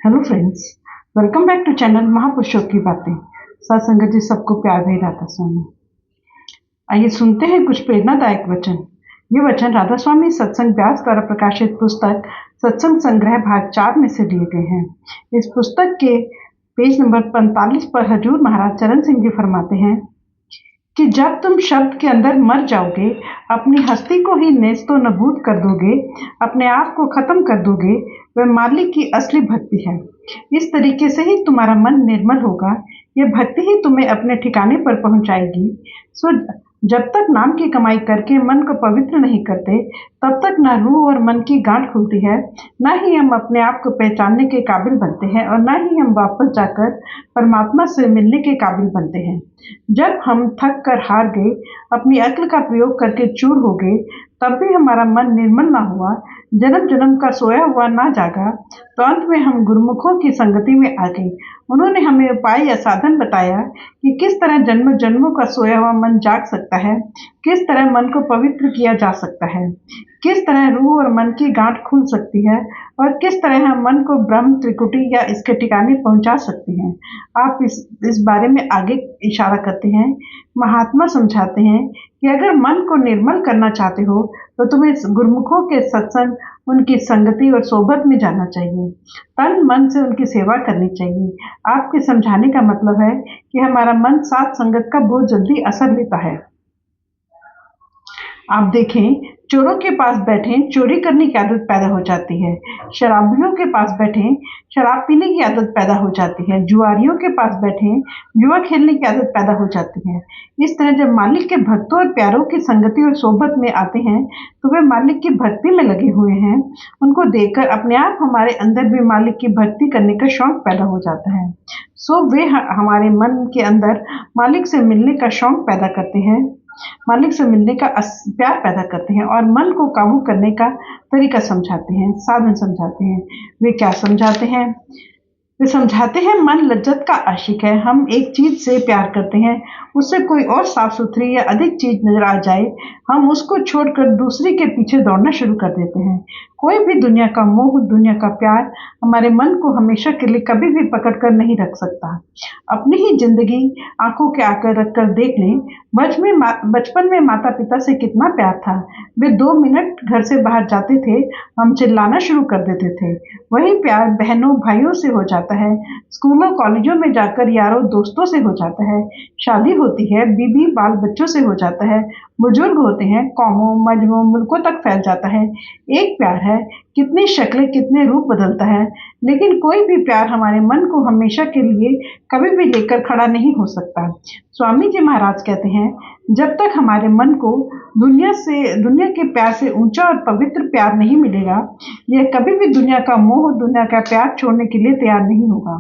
Hello friends, welcome back to channel महापुरुषों की बातें। सत्संगत जी सबको प्यार भरी राधा स्वामी। आइए सुनते हैं कुछ प्रेरणादायक वचन। ये वचन राधा स्वामी सत्संग व्यास द्वारा प्रकाशित पुस्तक सत्संग संग्रह भाग 4 में से लिए गए हैं। इस पुस्तक के पेज नंबर 45 पर हजूर महाराज चरण सिंह जी फरमाते हैं कि जब तुम शब्द के अंदर मर जाओगे, अपनी हस्ती को ही नेस्तो नबूद कर दोगे, अपने आप को खत्म कर दोगे, वह मालिक की असली भक्ति है। इस तरीके से ही तुम्हारा मन निर्मल होगा। यह भक्ति ही तुम्हें अपने ठिकाने पर पहुंचाएगी। सो जब तक नाम की कमाई करके मन को पवित्र नहीं करते, तब तक न रूह और मन की गांठ खुलती है, न ही हम अपने आप को पहचानने के काबिल बनते हैं और न ही हम वापस जाकर परमात्मा से मिलने के काबिल बनते हैं। जब हम थक कर हार गए, अपनी अक्ल का प्रयोग करके चूर हो गए, तब भी हमारा मन निर्मल ना हुआ, जन्म जन्म का सोया हुआ ना जागा, तो अंत में हम गुरुमुखों की संगति में आ गए। उन्होंने हमें उपाय या साधन बताया कि किस तरह जन्मों जन्मों का सोया हुआ मन जाग सकता है, किस तरह मन को पवित्र किया जा सकता है, किस तरह रूह और मन की गांठ खुल सकती है और किस तरह हम मन को ब्रह्म त्रिकुटी या इसके ठिकाने पहुंचा सकते हैं। आप इस बारे में आगे इशारा करते हैं। महात्मा समझाते हैं कि अगर मन को निर्मल करना चाहते हो तो तुम्हें गुरुमुखों के सत्संग, उनकी संगति और सोबत में जाना चाहिए। तन मन से उनकी सेवा करनी चाहिए। आपके समझाने का मतलब है कि हमारा मन साथ संगत का बहुत जल्दी असर लेता है। आप देखें, चोरों के पास बैठे चोरी करने की आदत पैदा हो जाती है, शराबियों के पास बैठे शराब पीने की आदत पैदा हो जाती है, जुआरियों के पास बैठे जुआ खेलने की आदत पैदा हो जाती है। इस तरह जब मालिक के भक्तों और प्यारों की संगति और सोबत में आते हैं तो वे मालिक की भक्ति में लगे हुए हैं। उनको देखकर अपने आप हमारे अंदर भी मालिक की भक्ति करने का शौक पैदा हो जाता है। सो वे हमारे मन के अंदर मालिक से मिलने का शौक पैदा करते हैं, मालिक से मिलने का प्यार पैदा करते हैं और मन को काबू करने का तरीका समझाते हैं, साधन समझाते हैं। वे क्या समझाते हैं? वे समझाते हैं मन लज्जत का आशिक है। हम एक चीज से प्यार करते हैं, उससे कोई और साफ सुथरी या अधिक चीज नजर आ जाए, हम उसको छोड़कर दूसरी के पीछे दौड़ना शुरू कर देते हैं। कोई भी दुनिया का मोह, दुनिया का प्यार हमारे मन को हमेशा के लिए कभी भी पकड़ कर नहीं रख सकता। अपनी ही जिंदगी आंखों के आकर रखकर देख लें। बचपन में माता पिता से कितना प्यार था। वे 2 मिनट घर से बाहर जाते थे, हम चिल्लाना शुरू कर देते थे। वही प्यार बहनों भाइयों से हो जाता है, स्कूलों कॉलेजों में जाकर यारों दोस्तों से हो जाता है, शादी होती है, बीबी बाल बच्चों से हो जाता है, बुजुर्ग होते हैं, कौमों मजहबों मुल्कों तक फैल जाता है। एक प्यार है, कितनी शक्लें कितने रूप बदलता है, लेकिन कोई भी प्यार हमारे मन को हमेशा के लिए कभी भी लेकर खड़ा नहीं हो सकता। स्वामी जी महाराज कहते हैं, जब तक हमारे मन को दुनिया के प्यार से ऊंचा और पवित्र प्यार नहीं मिलेगा, यह कभी भी दुनिया का मोह, दुनिया का प्यार छोड़ने के लिए तैयार नहीं होगा।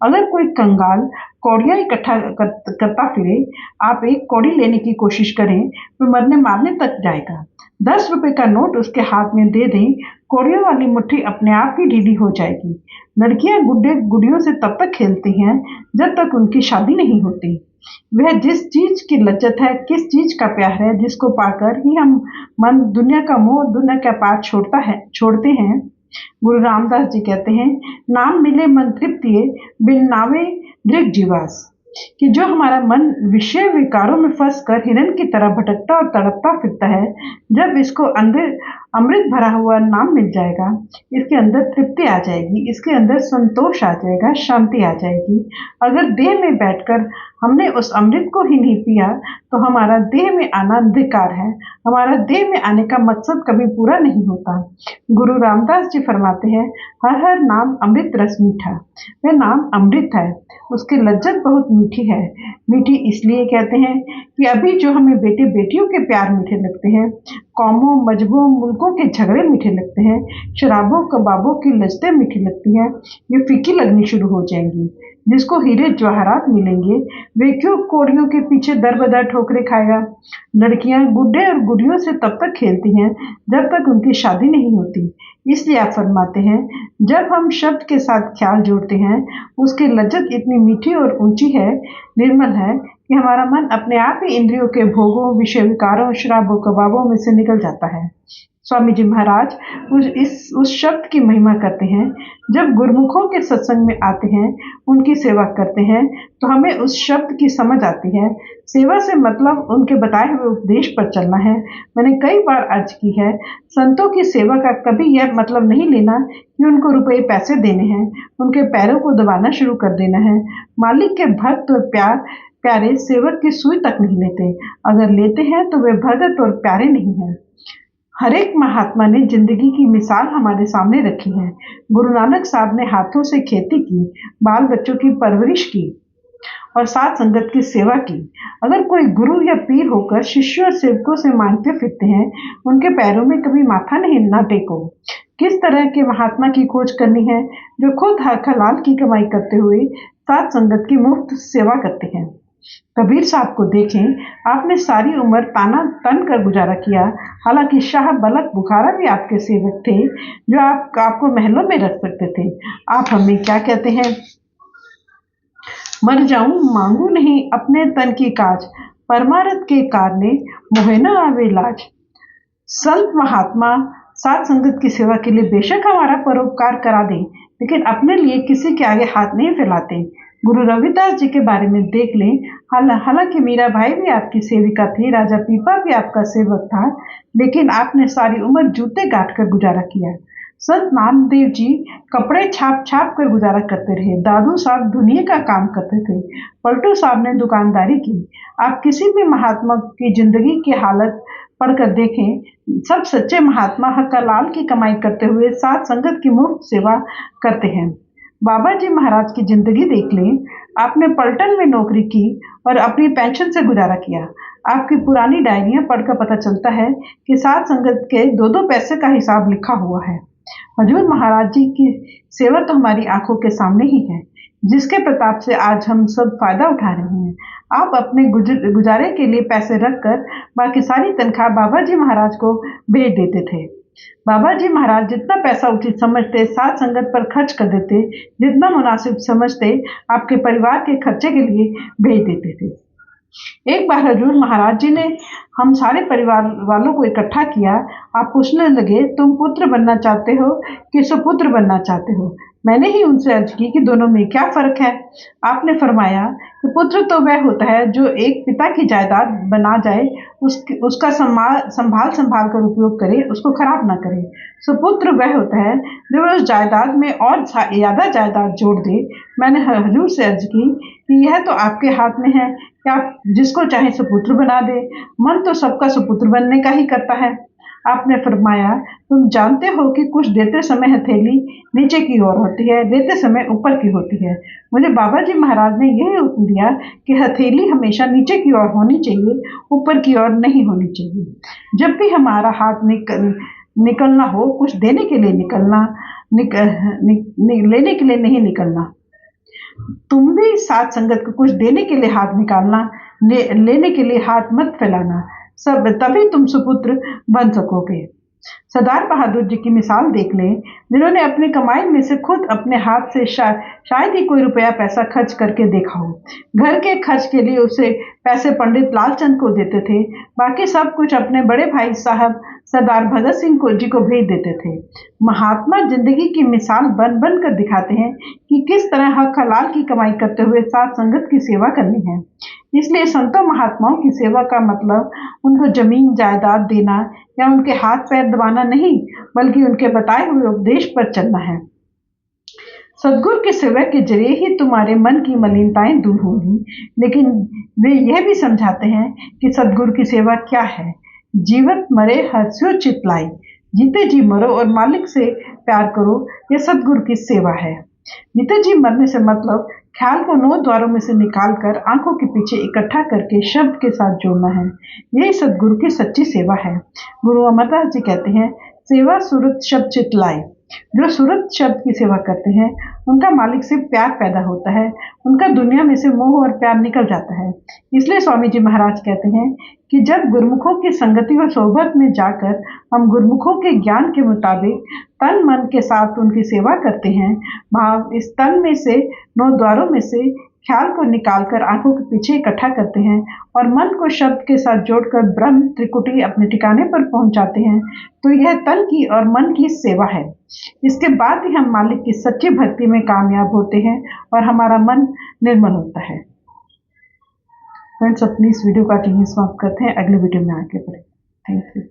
अगर कोई कंगाल कौड़ियां इकट्ठा करता फिरे, आप एक कौड़ी लेने की कोशिश करें तो मरने मारने तक जाएगा। 10 रुपए का नोट उसके हाथ में दे दें, कौड़ियों वाली मुट्ठी अपने आप ही ढीली हो जाएगी। लड़कियां गुड्डे गुड़ियों से तब तक खेलती हैं जब तक उनकी शादी नहीं होती। वह जिस चीज की लज्जत है, किस चीज का प्यार है, जिसको पाकर ही हम मन दुनिया का मोह, दुनिया का प्यार छोड़ते हैं। गुरु रामदास जी कहते हैं, नाम मिले मन तृप्तिये, बिन नावे दृग जीवास। कि जो हमारा मन विषय विकारों में फंस कर हिरन की तरह भटकता और तड़पता फिरता है, जब इसको अंदर अमृत भरा हुआ नाम मिल जाएगा, इसके अंदर तृप्ति आ जाएगी, इसके अंदर संतोष आ जाएगा, शांति आ जाएगी। अगर देह में बैठकर हमने उस अमृत को ही नहीं पिया तो हमारा देह में आना धिक्कार है। हमारा देह में आने का मकसद कभी पूरा नहीं होता। गुरु रामदास जी फरमाते हैं, हर हर नाम अमृत रस मीठा। वह नाम अमृत है, उसकी लज्जत बहुत मीठी है। मीठी इसलिए कहते हैं कि अभी जो हमें बेटे बेटियों के प्यार मीठे लगते हैं, कौमों मजहबों मुल्कों के झगड़े मीठे लगते हैं, शराबों कबाबों की लज्जतें मीठी लगती हैं, ये फीकी लगनी शुरू हो जाएंगी। जिसको हीरे जवाहरात मिलेंगे, वे क्यों कौड़ियों के पीछे दर बदर ठोकरे खाएगा। लड़कियां गुड्डे और गुड़ियों से तब तक खेलती हैं जब तक उनकी शादी नहीं होती। इसलिए आप फरमाते हैं, जब हम शब्द के साथ ख्याल जोड़ते हैं, उसकी लज्जत इतनी मीठी और ऊंची है, निर्मल है कि हमारा मन अपने आप ही इंद्रियों के भोगों, विषय विकारों, शराबों कबाबों में से निकल जाता है। स्वामी जी महाराज उस शब्द की महिमा करते हैं। जब गुरुमुखों के सत्संग में आते हैं, उनकी सेवा करते हैं, तो हमें उस शब्द की समझ आती है। सेवा से मतलब उनके बताए हुए उपदेश पर चलना है। मैंने कई बार अर्ज की है, संतों की सेवा का कभी यह मतलब नहीं लेना कि उनको रुपए पैसे देने हैं, उनके पैरों को दबाना शुरू कर देना है। मालिक के भक्त और प्यारे सेवक की सुई तक नहीं लेते। अगर लेते हैं तो वे भगत और प्यारे नहीं हैं। हर एक महात्मा ने जिंदगी की मिसाल हमारे सामने रखी है। गुरु नानक साहब ने हाथों से खेती की, बाल बच्चों की परवरिश की और साथ संगत की सेवा की। अगर कोई गुरु या पीर होकर शिष्यों और सेवकों से मांगते फिरते हैं, उनके पैरों में कभी माथा नहीं ना टेको। किस तरह के महात्मा की खोज करनी है, जो खुद हलाल की कमाई करते हुए साथ संगत की मुफ्त सेवा करते हैं। कबीर साहब को देखें, आपने सारी उम्र ताना तन कर गुजारा किया। हालांकि शाह बलक बुखारा भी आपके सेवक थे, जो आपको महलों में रख सकते थे। आप हमें क्या कहते हैं? मर जाऊं मांगू नहीं अपने तन की काज, परमारथ के कारणे मोहे न आवे लाज। संत महात्मा साथ संगत की सेवा के लिए बेशक हमारा परोपकार करा दें, लेकिन अपने लिए किसी के आगे हाथ नहीं फैलाते। गुरु रविदास जी के बारे में देख लें। हालांकि मीरा भाई भी आपकी सेविका थी, राजा पीपा भी आपका सेवक था, लेकिन आपने सारी उम्र जूते गांठ कर गुजारा किया। संत नामदेव जी कपड़े छाप छाप कर गुजारा करते रहे। दादू साहब दुनिया का काम करते थे। पलटू साहब ने दुकानदारी की। आप किसी भी महात्मा की जिंदगी की हालत पढ़कर देखें, सब सच्चे महात्मा हक लाल की कमाई करते हुए साथ संगत की मुफ्त सेवा करते हैं। बाबा जी महाराज की जिंदगी देख लें। आपने पलटन में नौकरी की और अपनी पेंशन से गुजारा किया। आपकी पुरानी डायरियां पढ़कर पता चलता है कि साथ संगत के 2-2 पैसे का हिसाब लिखा हुआ है। हजूर महाराज जी की सेवा तो हमारी आंखों के सामने ही है, जिसके प्रताप से आज हम सब फायदा उठा रहे हैं। आप अपने गुजारे के लिए पैसे रखकर बाकी सारी तनख्वाह बाबा जी महाराज को भेज देते थे। बाबा जी महाराज जितना पैसा उचित समझते साथ संगत पर खर्च कर देते, जितना मुनासिब समझते आपके परिवार के खर्चे के लिए भेज देते थे। एक बार हजूर महाराज जी ने हम सारे परिवार वालों को इकट्ठा किया। आप पूछने लगे, तुम पुत्र बनना चाहते हो कि सुपुत्र बनना चाहते हो? मैंने ही उनसे अर्ज की कि दोनों में क्या फर्क है। आपने फरमाया कि पुत्र तो वह होता है जो एक पिता की जायदाद बना जाए, उसका संभाल कर उपयोग करे, उसको खराब ना करे। सुपुत्र वह होता है जो वह उस जायदाद में और ज्यादा जायदाद जोड़ दे। मैंने हजूर से अर्ज की कि यह तो आपके हाथ में है कि आप जिसको चाहे सुपुत्र बना दे। मन तो सबका सुपुत्र बनने का ही करता है। आपने फरमाया, तुम जानते हो कि कुछ देते समय हथेली नीचे की ओर होती है, लेते समय ऊपर की होती है। मुझे बाबा जी महाराज ने यह हुक्म दिया कि हथेली हमेशा नीचे की ओर होनी चाहिए, ऊपर की ओर नहीं होनी चाहिए। जब भी हमारा हाथ निकलना हो, कुछ देने के लिए निकलना, लेने के लिए नहीं निकलना। तुम भी साथ संगत को कुछ देने के लिए हाथ निकालना, लेने के लिए हाथ मत फैलाना। सब तभी तुम सुपुत्र बन सकोगे। सरदार बहादुर जी की मिसाल देख लें, जिन्होंने अपनी कमाई में से खुद अपने हाथ से शायद ही कोई रुपया पैसा खर्च करके देखा हो। घर के खर्च के लिए उसे पैसे पंडित लालचंद को देते थे, बाकी सब कुछ अपने बड़े भाई साहब सरदार भगत सिंह जी को भेज देते थे। महात्मा जिंदगी की मिसाल बन बन कर दिखाते हैं कि किस तरह हक हलाल की कमाई करते हुए साथ संगत की सेवा करनी है। इसलिए संतों महात्माओं की सेवा का मतलब उनको जमीन जायदाद देना या उनके हाथ पैर दबाना नहीं, बल्कि उनके बताए हुए उपदेश पर चलना है। सदगुरु की सेवा के जरिए ही तुम्हारे मन की मलिनताएं दूर होंगी। लेकिन वे यह भी समझाते हैं कि सदगुरु की सेवा क्या है। जीवत मरे हर्ष्यो चितलाई, जीते जी मरो और मालिक से प्यार करो, यह सदगुरु की सेवा है। जीते जी मरने से मतलब ख्याल को 9 द्वारों में से निकालकर आंखों के पीछे इकट्ठा करके शब्द के साथ जोड़ना है। यही सदगुरु की सच्ची सेवा है। गुरु अमरदास जी कहते हैं, सेवा सुरत शब्द चितलाई। जो सुरत शब्द की सेवा करते हैं, उनका मालिक से प्यार पैदा होता है, उनका दुनिया में से मोह और प्यार निकल जाता है। इसलिए स्वामी जी महाराज कहते हैं कि जब गुरुमुखों की संगति और सोहबत में जाकर हम गुरुमुखों के ज्ञान के मुताबिक तन मन के साथ उनकी सेवा करते हैं, भाव इस तन में से 9 द्वारों में से ख्याल को निकालकर आंखों के पीछे इकट्ठा करते हैं और मन को शब्द के साथ जोड़कर ब्रह्म त्रिकुटी अपने ठिकाने पर पहुंचाते हैं, तो यह तन की और मन की सेवा है। इसके बाद ही हम मालिक की सच्ची भक्ति में कामयाब होते हैं और हमारा मन निर्मल होता है। फ्रेंड्स, अपनी इस वीडियो का यहीं समाप्त करते हैं। अगले वीडियो में आगे बढ़े। Thank you.